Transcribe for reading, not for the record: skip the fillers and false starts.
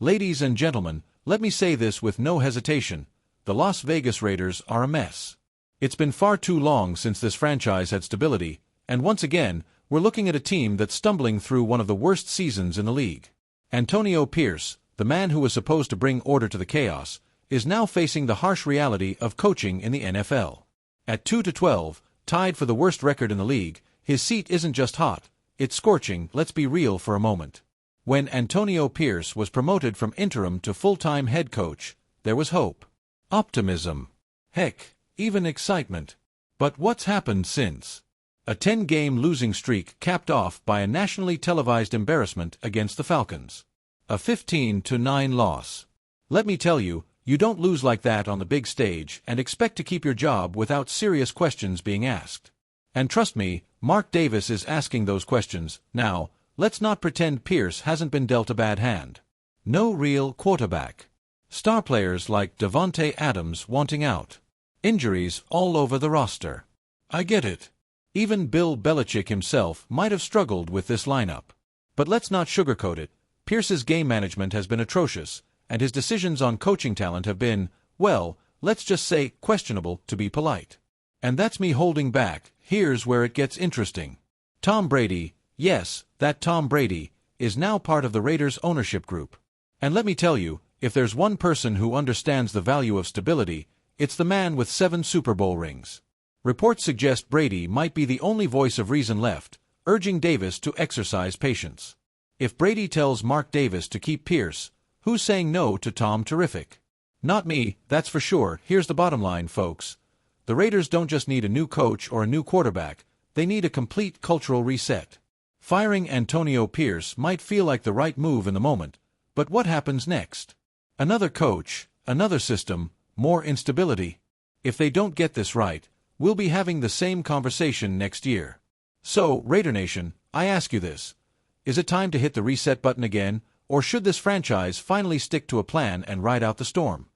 Ladies and gentlemen, let me say this with no hesitation. The Las Vegas Raiders are a mess. It's been far too long since this franchise had stability, and once again, we're looking at a team that's stumbling through one of the worst seasons in the league. Antonio Pierce, the man who was supposed to bring order to the chaos, is now facing the harsh reality of coaching in the NFL. At 2-12, tied for the worst record in the league, his seat isn't just hot, it's scorching. Let's be real for a moment. When Antonio Pierce was promoted from interim to full-time head coach, there was hope, optimism, heck, even excitement. But what's happened since? A 10-game losing streak capped off by a nationally televised embarrassment against the Falcons. A 15-9 loss. Let me tell you, you don't lose like that on the big stage and expect to keep your job without serious questions being asked. And trust me, Mark Davis is asking those questions. Now, let's not pretend Pierce hasn't been dealt a bad hand. No real quarterback. Star players like Davante Adams wanting out. Injuries all over the roster. I get it. Even Bill Belichick himself might have struggled with this lineup. But let's not sugarcoat it. Pierce's game management has been atrocious, and his decisions on coaching talent have been, well, let's just say questionable to be polite. And that's me holding back. Here's where it gets interesting. Tom Brady, yes, that Tom Brady, is now part of the Raiders ownership group. And let me tell you, if there's one person who understands the value of stability, it's the man with 7 Super Bowl rings. Reports suggest Brady might be the only voice of reason left, urging Davis to exercise patience. If Brady tells Mark Davis to keep Pierce, who's saying no to Tom? Terrific. Not me, that's for sure. Here's the bottom line, folks. The Raiders don't just need a new coach or a new quarterback, they need a complete cultural reset. Firing Antonio Pierce might feel like the right move in the moment, but what happens next? Another coach, another system, more instability. If they don't get this right, we'll be having the same conversation next year. So, Raider Nation, I ask you this. Is it time to hit the reset button again, or should this franchise finally stick to a plan and ride out the storm?